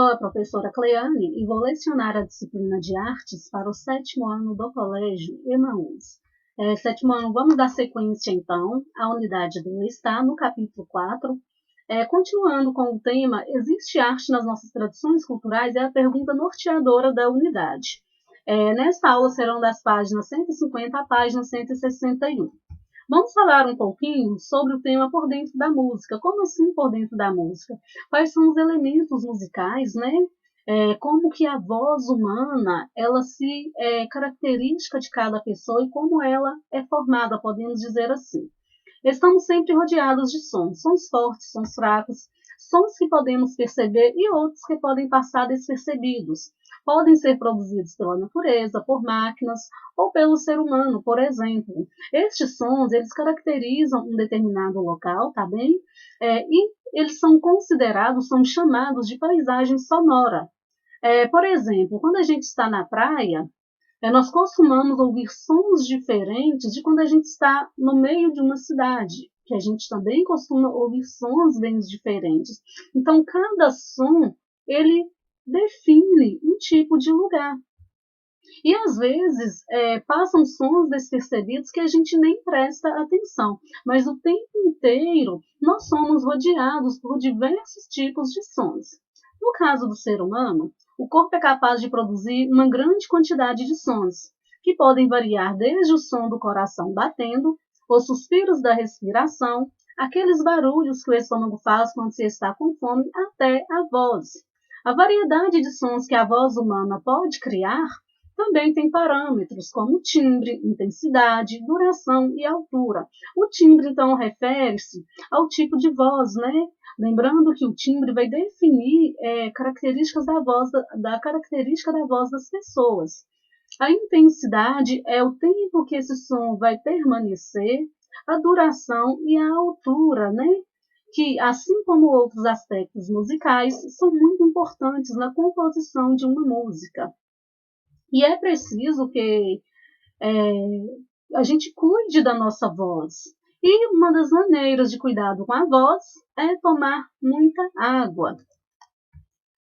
Sou a professora Cleane e vou lecionar a disciplina de artes para o 7º ano do Colégio Emaús. 7º ano, vamos dar sequência então. A unidade 2 está no capítulo 4. Continuando com o tema, existe arte nas nossas tradições culturais? É a pergunta norteadora da unidade. Nesta aula serão das páginas 150 à página 161. Vamos falar um pouquinho sobre o tema por dentro da música. Como assim por dentro da música? Quais são os elementos musicais, né? Como que a voz humana, ela se característica de cada pessoa e como ela é formada, podemos dizer assim. Estamos sempre rodeados de sons fortes, sons fracos, sons que podemos perceber e outros que podem passar despercebidos. Podem ser produzidos pela natureza, por máquinas ou pelo ser humano, por exemplo. Estes sons, eles caracterizam um determinado local, tá bem? E eles são considerados, são chamados de paisagem sonora. Por exemplo, quando a gente está na praia, nós costumamos ouvir sons diferentes de quando a gente está no meio de uma cidade, que a gente também costuma ouvir sons bem diferentes. Então, cada som, ele define um tipo de lugar. E, às vezes, passam sons despercebidos que a gente nem presta atenção, mas o tempo inteiro nós somos rodeados por diversos tipos de sons. No caso do ser humano, o corpo é capaz de produzir uma grande quantidade de sons, que podem variar desde o som do coração batendo, os suspiros da respiração, aqueles barulhos que o estômago faz quando se está com fome, até a voz. A variedade de sons que a voz humana pode criar também tem parâmetros como timbre, intensidade, duração e altura. O timbre, então, refere-se ao tipo de voz, né? Lembrando que o timbre vai definir características da característica da voz das pessoas. A intensidade é o tempo que esse som vai permanecer, a duração e a altura, né? Que, assim como outros aspectos musicais, são muito importantes na composição de uma música. E é preciso que a gente cuide da nossa voz. E uma das maneiras de cuidado com a voz é tomar muita água.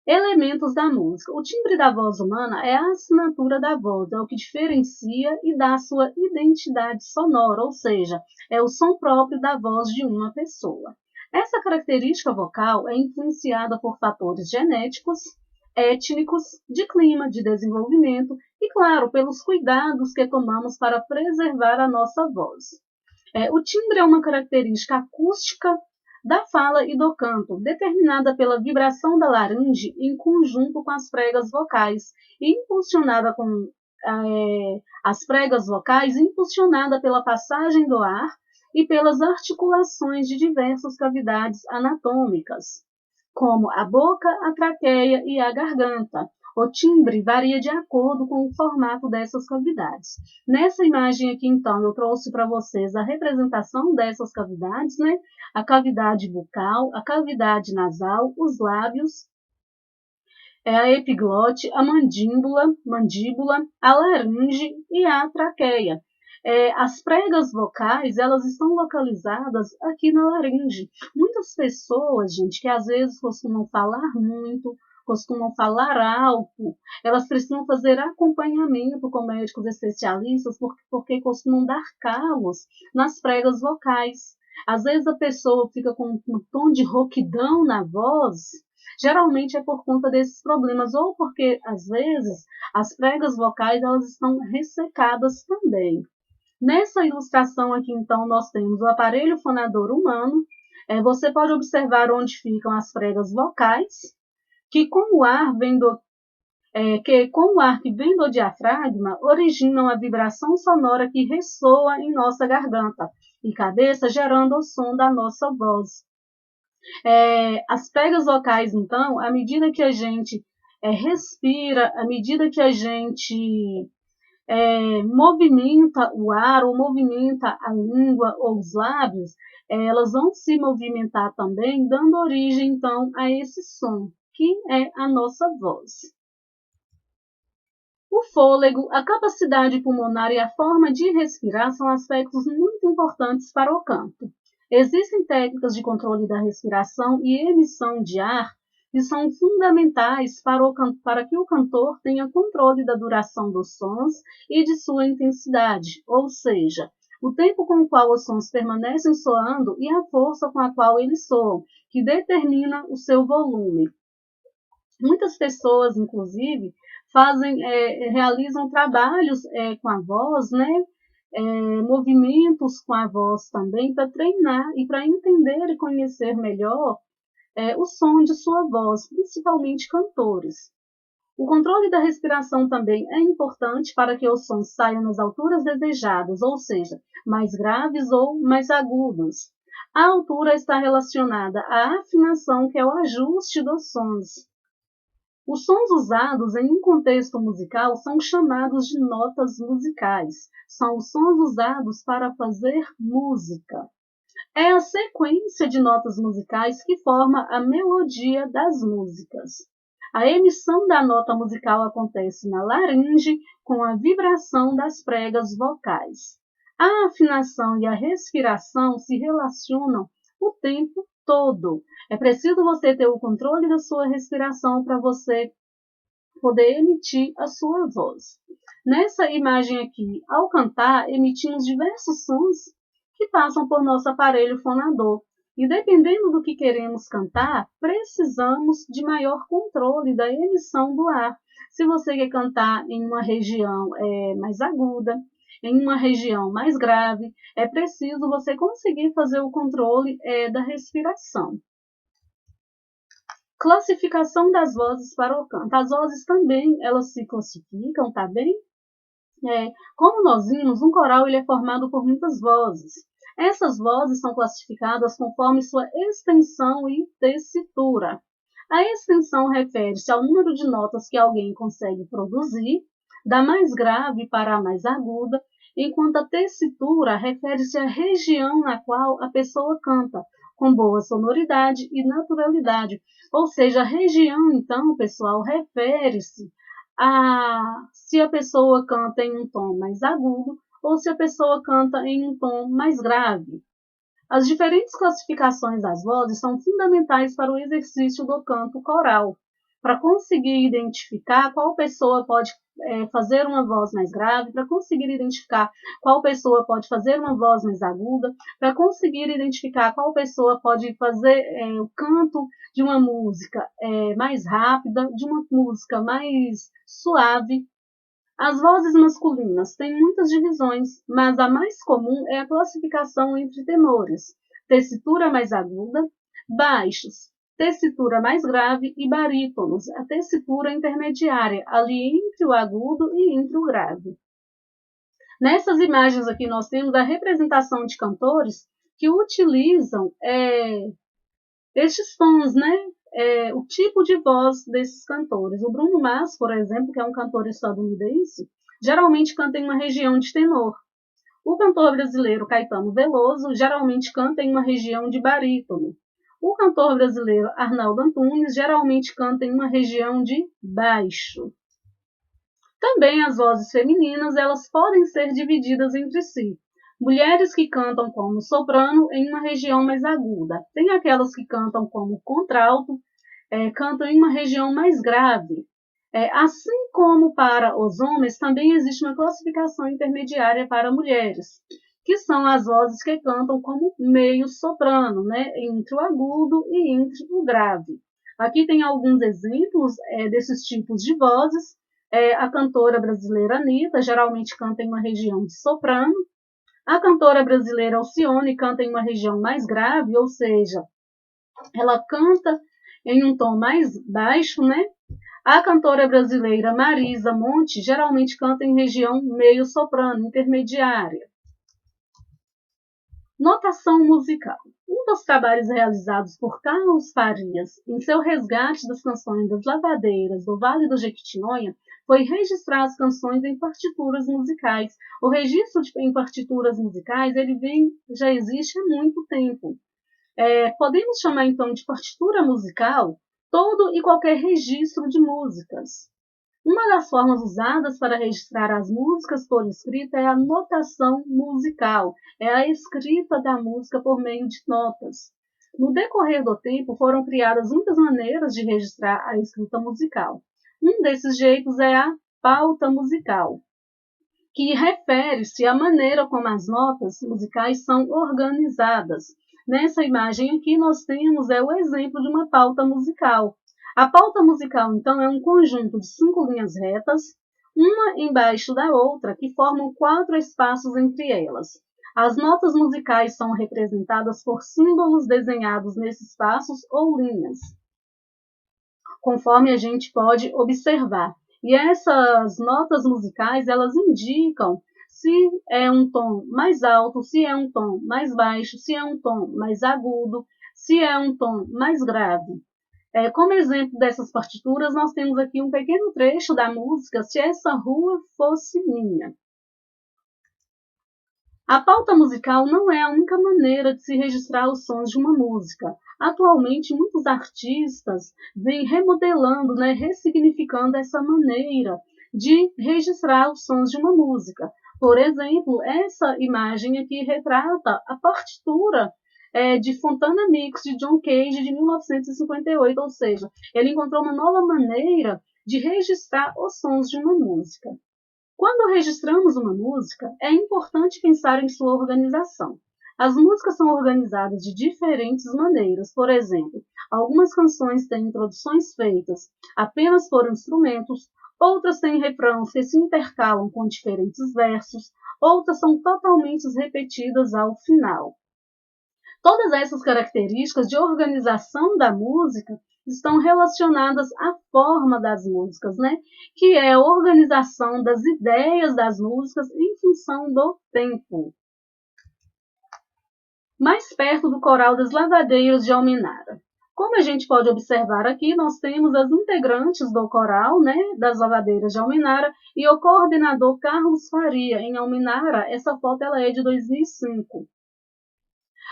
Elementos da música. O timbre da voz humana é a assinatura da voz, é o que diferencia e dá sua identidade sonora, ou seja, é o som próprio da voz de uma pessoa. Essa característica vocal é influenciada por fatores genéticos, étnicos, de clima, de desenvolvimento e, claro, pelos cuidados que tomamos para preservar a nossa voz. O timbre é uma característica acústica da fala e do canto, determinada pela vibração da laringe em conjunto com as pregas vocais e impulsionada com as pregas vocais impulsionada pela passagem do ar e pelas articulações de diversas cavidades anatômicas, como a boca, a traqueia e a garganta. O timbre varia de acordo com o formato dessas cavidades. Nessa imagem aqui, então, eu trouxe para vocês a representação dessas cavidades, né? A cavidade bucal, a cavidade nasal, os lábios, a epiglote, a mandíbula, a laringe e a traqueia. As pregas vocais, elas estão localizadas aqui na laringe. Muitas pessoas, gente, que às vezes costumam falar muito, costumam falar alto, elas precisam fazer acompanhamento com médicos especialistas porque costumam dar calos nas pregas vocais. Às vezes a pessoa fica com um tom de rouquidão na voz, geralmente é por conta desses problemas, ou porque, às vezes, as pregas vocais elas estão ressecadas também. Nessa ilustração aqui, então, nós temos o aparelho fonador humano. Você pode observar onde ficam as pregas vocais, que com o ar que vem do diafragma, originam a vibração sonora que ressoa em nossa garganta e cabeça, gerando o som da nossa voz. As pregas vocais, então, à medida que a gente respira, à medida que a gente movimenta o ar ou movimenta a língua ou os lábios, elas vão se movimentar também, dando origem, então, a esse som, que é a nossa voz. O fôlego, a capacidade pulmonar e a forma de respirar são aspectos muito importantes para o canto. Existem técnicas de controle da respiração e emissão de ar que são fundamentais para que o cantor tenha controle da duração dos sons e de sua intensidade, ou seja, o tempo com o qual os sons permanecem soando e a força com a qual eles soam, que determina o seu volume. Muitas pessoas, inclusive, realizam trabalhos com a voz, né? Movimentos com a voz também para treinar e para entender e conhecer melhor o som de sua voz, principalmente cantores. O controle da respiração também é importante para que os sons saiam nas alturas desejadas, ou seja, mais graves ou mais agudos. A altura está relacionada à afinação, que é o ajuste dos sons. Os sons usados em um contexto musical são chamados de notas musicais. São os sons usados para fazer música. É a sequência de notas musicais que forma a melodia das músicas. A emissão da nota musical acontece na laringe com a vibração das pregas vocais. A afinação e a respiração se relacionam o tempo todo. É preciso você ter o controle da sua respiração para você poder emitir a sua voz. Nessa imagem aqui, ao cantar, emitimos diversos sons que passam por nosso aparelho fonador. E dependendo do que queremos cantar, precisamos de maior controle da emissão do ar. Se você quer cantar em uma região mais aguda, em uma região mais grave, é preciso você conseguir fazer o controle da respiração. Classificação das vozes para o canto. As vozes também, elas se classificam, tá bem? Como nós vimos, um coral ele é formado por muitas vozes. Essas vozes são classificadas conforme sua extensão e tessitura. A extensão refere-se ao número de notas que alguém consegue produzir, da mais grave para a mais aguda, enquanto a tessitura refere-se à região na qual a pessoa canta, com boa sonoridade e naturalidade. Ou seja, a região, então, pessoal, refere-se se a pessoa canta em um tom mais agudo ou se a pessoa canta em um tom mais grave. As diferentes classificações das vozes são fundamentais para o exercício do canto coral, para conseguir identificar qual pessoa pode fazer uma voz mais grave, para conseguir identificar qual pessoa pode fazer uma voz mais aguda, para conseguir identificar qual pessoa pode fazer o canto de uma música mais rápida, de uma música mais suave. As vozes masculinas têm muitas divisões, mas a mais comum é a classificação entre tenores, tessitura mais aguda, baixos, tessitura mais grave e barítonos, a tessitura intermediária, ali entre o agudo e entre o grave. Nessas imagens aqui nós temos a representação de cantores que utilizam estes tons, né? O tipo de voz desses cantores. O Bruno Mars, por exemplo, que é um cantor estadunidense, geralmente canta em uma região de tenor. O cantor brasileiro Caetano Veloso geralmente canta em uma região de barítono. O cantor brasileiro Arnaldo Antunes geralmente canta em uma região de baixo. Também as vozes femininas, elas podem ser divididas entre si. Mulheres que cantam como soprano em uma região mais aguda. Tem aquelas que cantam como contralto, cantam em uma região mais grave. Assim como para os homens, também existe uma classificação intermediária para mulheres, que são as vozes que cantam como meio soprano, né, entre o agudo e entre o grave. Aqui tem alguns exemplos desses tipos de vozes. A cantora brasileira Anitta geralmente canta em uma região de soprano. A cantora brasileira Alcione canta em uma região mais grave, ou seja, ela canta em um tom mais baixo, né? A cantora brasileira Marisa Monte geralmente canta em região meio soprano, intermediária. Notação musical. Um dos trabalhos realizados por Carlos Farias em seu resgate das canções das lavadeiras do Vale do Jequitinhonha foi registrar as canções em partituras musicais. O registro em partituras musicais já existe há muito tempo. Podemos chamar então de partitura musical todo e qualquer registro de músicas. Uma das formas usadas para registrar as músicas por escrita é a notação musical, é a escrita da música por meio de notas. No decorrer do tempo, foram criadas muitas maneiras de registrar a escrita musical. Um desses jeitos é a pauta musical, que refere-se à maneira como as notas musicais são organizadas. Nessa imagem aqui nós temos o exemplo de uma pauta musical. A pauta musical, então, é um conjunto de 5 linhas retas, uma embaixo da outra, que formam 4 espaços entre elas. As notas musicais são representadas por símbolos desenhados nesses espaços ou linhas, conforme a gente pode observar. E essas notas musicais, elas indicam se é um tom mais alto, se é um tom mais baixo, se é um tom mais agudo, se é um tom mais grave. Como exemplo dessas partituras, nós temos aqui um pequeno trecho da música Se Essa Rua Fosse Minha. A pauta musical não é a única maneira de se registrar os sons de uma música. Atualmente, muitos artistas vêm remodelando, ressignificando essa maneira de registrar os sons de uma música. Por exemplo, essa imagem aqui retrata a partitura de Fontana Mix, de John Cage, de 1958, ou seja, ele encontrou uma nova maneira de registrar os sons de uma música. Quando registramos uma música, é importante pensar em sua organização. As músicas são organizadas de diferentes maneiras. Por exemplo, algumas canções têm introduções feitas apenas por instrumentos, outras têm refrãos que se intercalam com diferentes versos, outras são totalmente repetidas ao final. Todas essas características de organização da música estão relacionadas à forma das músicas, que é a organização das ideias das músicas em função do tempo. Mais perto do Coral das Lavadeiras de Almenara. Como a gente pode observar aqui, nós temos as integrantes do coral das Lavadeiras de Almenara e o coordenador Carlos Faria, em Almenara. Essa foto ela é de 2005.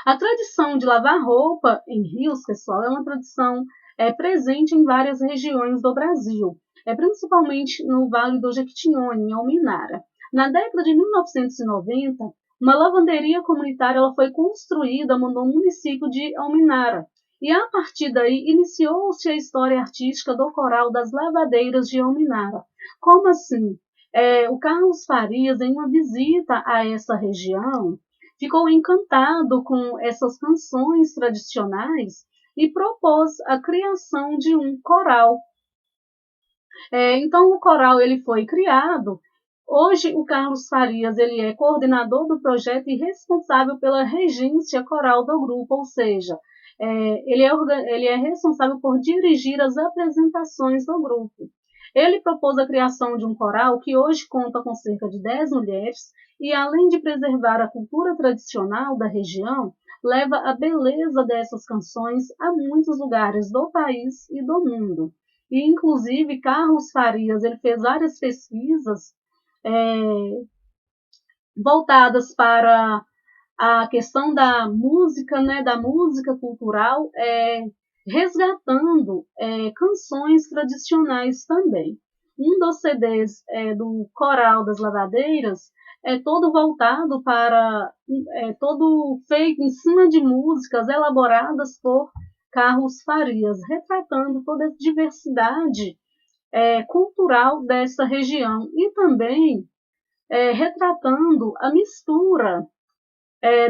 A tradição de lavar roupa em rios, pessoal, é uma tradição presente em várias regiões do Brasil, principalmente no Vale do Jequitinhonha, em Almenara. Na década de 1990, uma lavanderia comunitária ela foi construída no município de Almenara, e a partir daí iniciou-se a história artística do Coral das Lavadeiras de Almenara. Como assim? O Carlos Farias, em uma visita a essa região, ficou encantado com essas canções tradicionais e propôs a criação de um coral. Então, o coral ele foi criado. Hoje, o Carlos Farias ele é coordenador do projeto e responsável pela regência coral do grupo, ou seja, ele é responsável por dirigir as apresentações do grupo. Ele propôs a criação de um coral que hoje conta com cerca de 10 mulheres e, além de preservar a cultura tradicional da região, leva a beleza dessas canções a muitos lugares do país e do mundo. E, inclusive, Carlos Farias ele fez várias pesquisas voltadas para a questão da música, da música cultural, resgatando canções tradicionais também. Um dos CDs do Coral das Lavadeiras é todo voltado para, todo feito em cima de músicas elaboradas por Carlos Farias, retratando toda a diversidade cultural dessa região e também retratando a mistura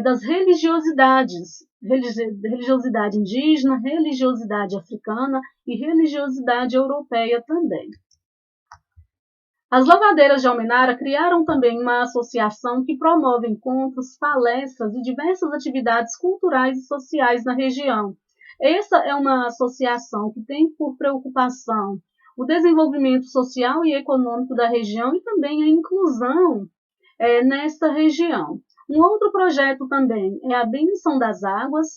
das religiosidades, religiosidade indígena, religiosidade africana e religiosidade europeia também. As Lavadeiras de Almenara criaram também uma associação que promove encontros, palestras e diversas atividades culturais e sociais na região. Essa é uma associação que tem por preocupação o desenvolvimento social e econômico da região e também a inclusão nesta região. Um outro projeto também é a Bênção das Águas,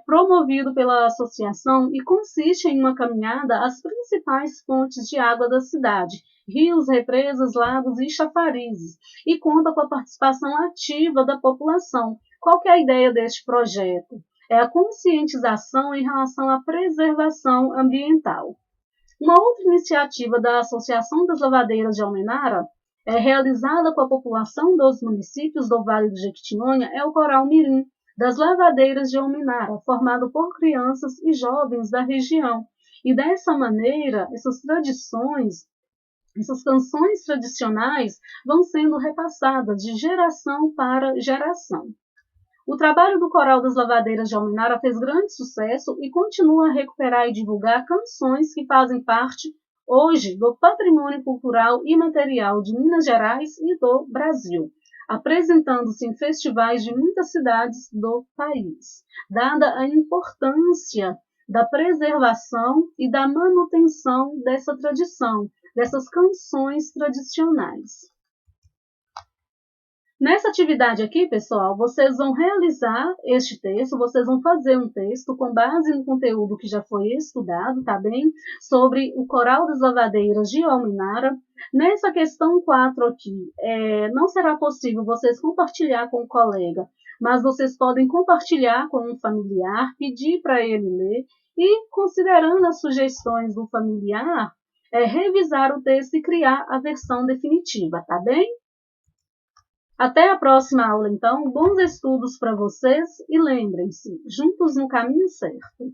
promovido pela associação e consiste em uma caminhada às principais fontes de água da cidade, rios, represas, lagos e chafarizes, e conta com a participação ativa da população. Qual que é a ideia deste projeto? É a conscientização em relação à preservação ambiental. Uma outra iniciativa da Associação das Lavadeiras de Almenara, realizada com a população dos municípios do Vale do Jequitinhonha, é o Coral Mirim, das lavadeiras de Almenara, formado por crianças e jovens da região. E dessa maneira, essas tradições, essas canções tradicionais vão sendo repassadas de geração para geração. O trabalho do Coral das Lavadeiras de Almenara fez grande sucesso e continua a recuperar e divulgar canções que fazem parte hoje do patrimônio cultural e material de Minas Gerais e do Brasil, apresentando-se em festivais de muitas cidades do país, dada a importância da preservação e da manutenção dessa tradição, dessas canções tradicionais. Nessa atividade aqui, pessoal, vocês vão realizar este texto, vocês vão fazer um texto com base no conteúdo que já foi estudado, tá bem? Sobre o Coral das Lavadeiras de Almenara. Nessa questão 4 aqui, não será possível vocês compartilhar com o colega, mas vocês podem compartilhar com um familiar, pedir para ele ler e, considerando as sugestões do familiar, revisar o texto e criar a versão definitiva, tá bem? Até a próxima aula, então. Bons estudos para vocês e lembrem-se, juntos no caminho certo.